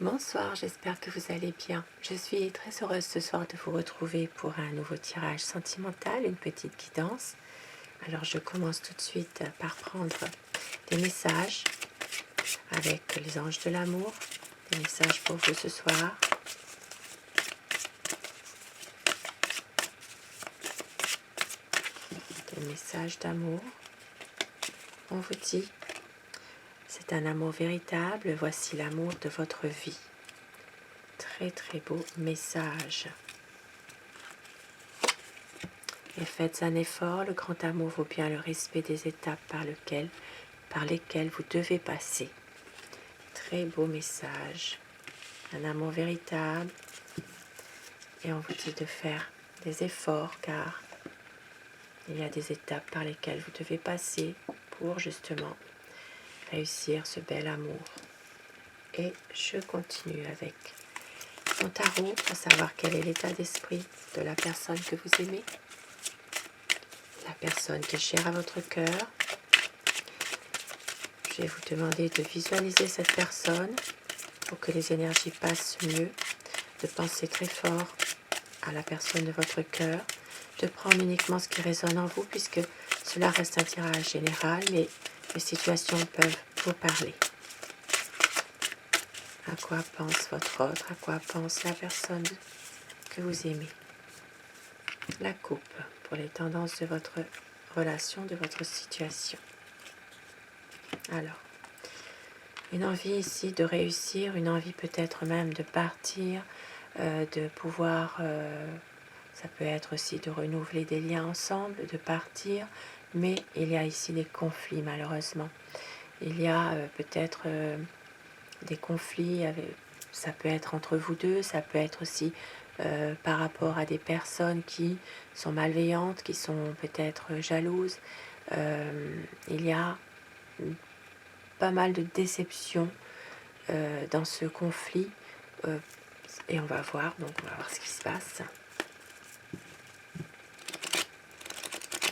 Bonsoir, j'espère que vous allez bien. Je suis très heureuse ce soir de vous retrouver pour un nouveau tirage sentimental, une petite guidance. Alors je commence tout de suite par prendre des messages avec les anges de l'amour, des messages pour vous ce soir. Des messages d'amour. On vous dit, c'est un amour véritable, voici l'amour de votre vie. Très très beau message. Et faites un effort, le grand amour vaut bien le respect des étapes par lesquelles vous devez passer. Très beau message, un amour véritable. Et on vous dit de faire des efforts car il y a des étapes par lesquelles vous devez passer pour justement réussir ce bel amour. Et je continue avec mon tarot pour savoir quel est l'état d'esprit de la personne que vous aimez, la personne qui est chère à votre cœur. Je vais vous demander de visualiser cette personne pour que les énergies passent mieux, de penser très fort à la personne de votre cœur, de prendre uniquement ce qui résonne en vous puisque cela reste un tirage général, mais les situations peuvent vous parler. À quoi pense votre autre? À quoi pense la personne que vous aimez? La coupe pour les tendances de votre relation, de votre situation. Alors, une envie ici de réussir, une envie peut-être même de partir, de pouvoir, ça peut être aussi de renouveler des liens ensemble, de partir, mais il y a ici des conflits malheureusement. Il y a peut-être des conflits, ça peut être entre vous deux, ça peut être aussi par rapport à des personnes qui sont malveillantes, qui sont peut-être jalouses. Il y a pas mal de déceptions dans ce conflit et on va voir ce qui se passe.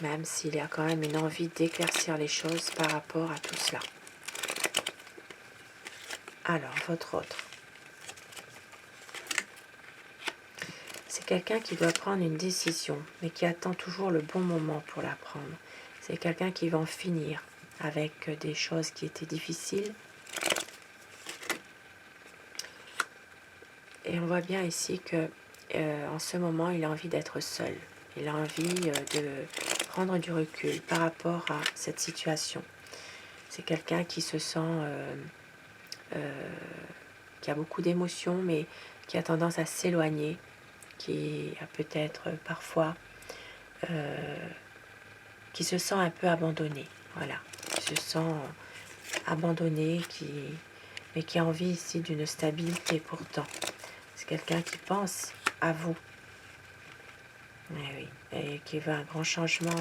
Même s'il y a quand même une envie d'éclaircir les choses par rapport à tout cela. Alors, votre autre. C'est quelqu'un qui doit prendre une décision, mais qui attend toujours le bon moment pour la prendre. C'est quelqu'un qui va en finir avec des choses qui étaient difficiles. Et on voit bien ici que en ce moment, il a envie d'être seul. Il a envie de prendre du recul par rapport à cette situation. C'est quelqu'un qui se sent, qui a beaucoup d'émotions, mais qui a tendance à s'éloigner, qui a peut-être parfois, qui se sent un peu abandonné. Voilà, qui se sent abandonné, mais qui a envie ici d'une stabilité pourtant. C'est quelqu'un qui pense à vous. Oui, et qui veut un grand changement.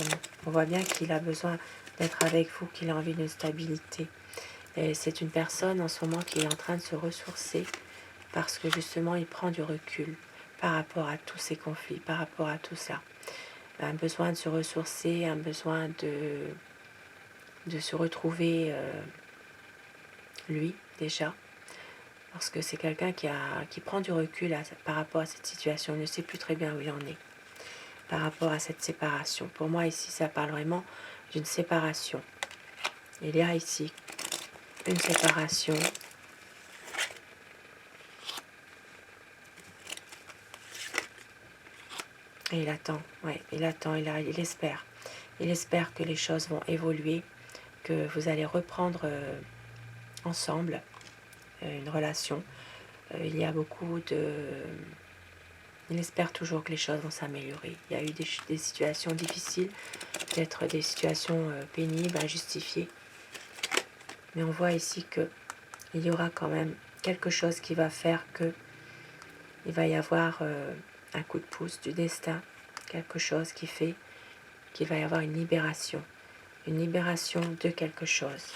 On voit bien qu'il a besoin d'être avec vous, qu'il a envie d'une stabilité. Et c'est une personne en ce moment qui est en train de se ressourcer parce que justement il prend du recul par rapport à tous ces conflits, par rapport à tout ça. Un besoin de se ressourcer, un besoin de se retrouver lui déjà. Parce que c'est quelqu'un qui prend du recul par rapport à cette situation. Il ne sait plus très bien où il en est par rapport à cette séparation. Pour moi ici ça parle vraiment d'une séparation. Il y a ici une séparation. Et il attend, ouais, il attend, il espère. Il espère que les choses vont évoluer, que vous allez reprendre ensemble une relation. Il y a beaucoup de... Il espère toujours que les choses vont s'améliorer. Il y a eu des situations difficiles, peut-être des situations pénibles, injustifiées. Mais on voit ici qu'il y aura quand même quelque chose qui va faire que il va y avoir un coup de pouce du destin, quelque chose qui fait qu'il va y avoir une libération de quelque chose,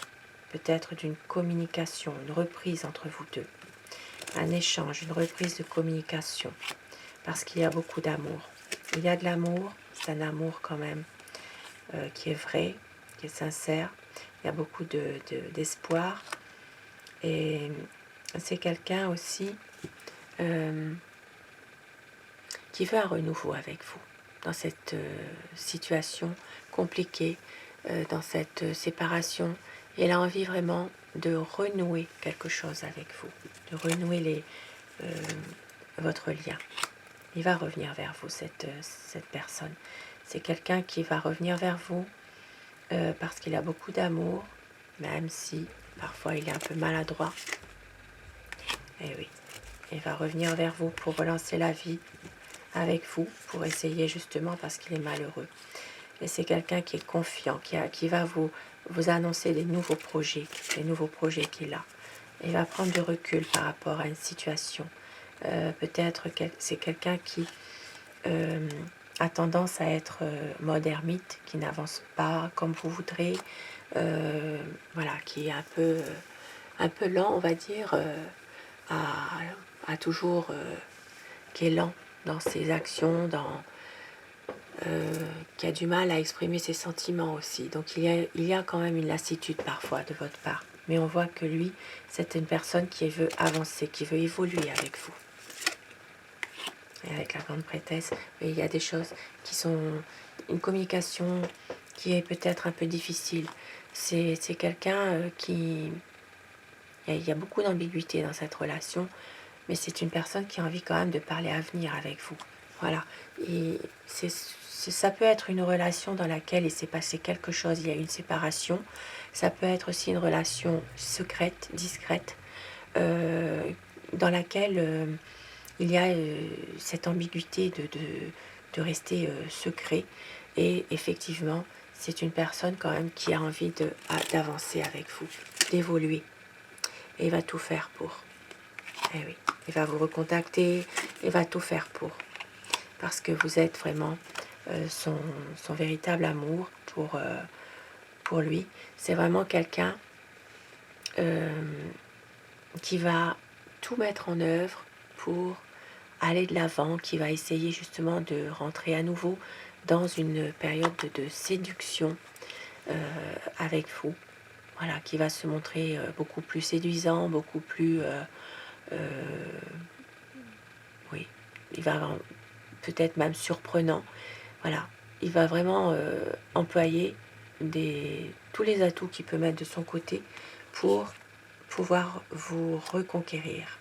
peut-être d'une communication, une reprise entre vous deux, un échange, une reprise de communication, parce qu'il y a beaucoup d'amour. Il y a de l'amour, c'est un amour quand même qui est vrai, qui est sincère, il y a beaucoup d'espoir, et c'est quelqu'un aussi qui veut un renouveau avec vous dans cette situation compliquée, dans cette séparation. Il a envie vraiment de renouer quelque chose avec vous, de renouer votre lien. Il va revenir vers vous, cette personne. C'est quelqu'un qui va revenir vers vous parce qu'il a beaucoup d'amour, même si parfois il est un peu maladroit. Et oui, il va revenir vers vous pour relancer la vie avec vous, pour essayer justement parce qu'il est malheureux. Et c'est quelqu'un qui est confiant, qui va vous annoncer des nouveaux projets qu'il a. Il va prendre du recul par rapport à une situation. Peut-être que c'est quelqu'un qui a tendance à être mode ermite, qui n'avance pas comme vous voudrez, voilà, qui est un peu lent, on va dire, à toujours, qui est lent dans ses actions, qui a du mal à exprimer ses sentiments aussi. Donc il y a quand même une lassitude parfois de votre part. Mais on voit que lui, c'est une personne qui veut avancer, qui veut évoluer avec vous. Et avec la grande prêtresse, il y a des choses qui sont une communication qui est peut-être un peu difficile. C'est quelqu'un qui... Il y a beaucoup d'ambiguïté dans cette relation, mais c'est une personne qui a envie quand même de parler avenir avec vous. Voilà. Et ça peut être une relation dans laquelle il s'est passé quelque chose, il y a eu une séparation. Ça peut être aussi une relation secrète, discrète, dans laquelle il y a cette ambiguïté de rester secret. Et effectivement, c'est une personne quand même qui a envie d'avancer avec vous, d'évoluer. Et il va tout faire pour. Eh oui, il va vous recontacter, il va tout faire pour. Parce que vous êtes vraiment son véritable amour pour lui. C'est vraiment quelqu'un qui va tout mettre en œuvre pour aller de l'avant, qui va essayer justement de rentrer à nouveau dans une période de séduction avec vous. Voilà, qui va se montrer beaucoup plus séduisant, beaucoup plus... oui, il va peut-être même surprenant. Voilà, il va vraiment employer tous les atouts qu'il peut mettre de son côté pour pouvoir vous reconquérir.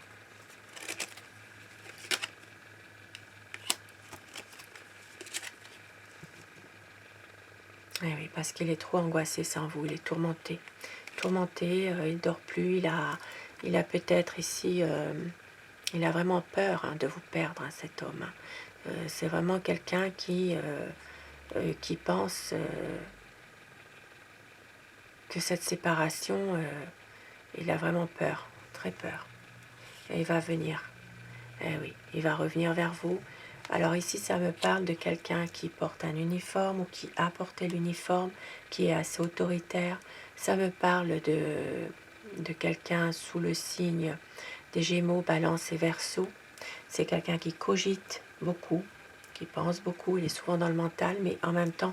Eh oui, parce qu'il est trop angoissé sans vous, il est tourmenté. Tourmenté, il ne dort plus, il a peut-être ici, il a vraiment peur de vous perdre, cet homme. C'est vraiment quelqu'un qui pense que cette séparation, il a vraiment peur, très peur. Et il va venir. Eh oui, il va revenir vers vous. Alors ici, ça me parle de quelqu'un qui porte un uniforme ou qui a porté l'uniforme, qui est assez autoritaire. Ça me parle de quelqu'un sous le signe des Gémeaux, Balance et Verseau. C'est quelqu'un qui cogite beaucoup, qui pense beaucoup. Il est souvent dans le mental, mais en même temps,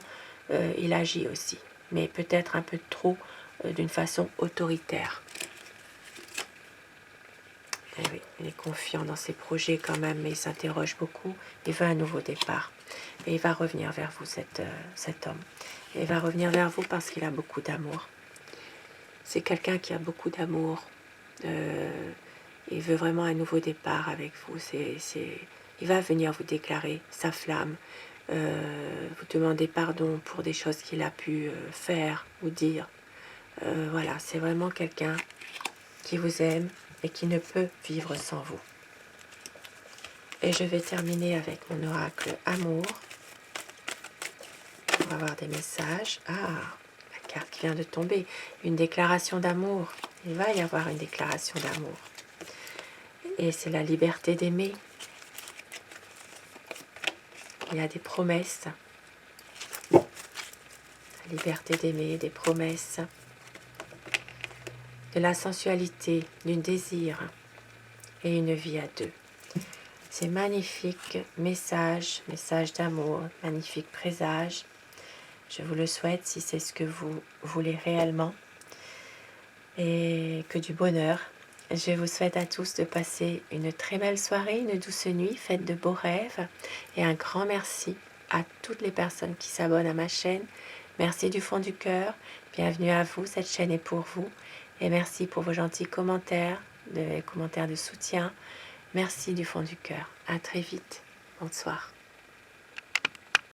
il agit aussi. Mais peut-être un peu trop, d'une façon autoritaire. Eh oui, il est confiant dans ses projets quand même, mais il s'interroge beaucoup. Il veut un nouveau départ. Et il va revenir vers vous, cet homme. Et il va revenir vers vous parce qu'il a beaucoup d'amour. C'est quelqu'un qui a beaucoup d'amour. Il veut vraiment un nouveau départ avec vous. Il va venir vous déclarer sa flamme. Vous demander pardon pour des choses qu'il a pu faire ou dire. Voilà, c'est vraiment quelqu'un qui vous aime et qui ne peut vivre sans vous. Et je vais terminer avec mon oracle amour. On va avoir des messages. Ah, la carte qui vient de tomber. Une déclaration d'amour. Il va y avoir une déclaration d'amour. Et c'est la liberté d'aimer. Il y a des promesses. La liberté d'aimer, des promesses. De la sensualité, du désir et une vie à deux. C'est magnifique, message d'amour, magnifique présage. Je vous le souhaite si c'est ce que vous voulez réellement. Et que du bonheur Je vous souhaite à tous de passer une très belle soirée, une douce nuit, faites de beaux rêves et un grand merci à toutes les personnes qui s'abonnent à ma chaîne. Merci du fond du cœur, bienvenue à vous, cette chaîne est pour vous et merci pour vos gentils commentaires, commentaires de soutien. Merci du fond du cœur, à très vite, bonsoir.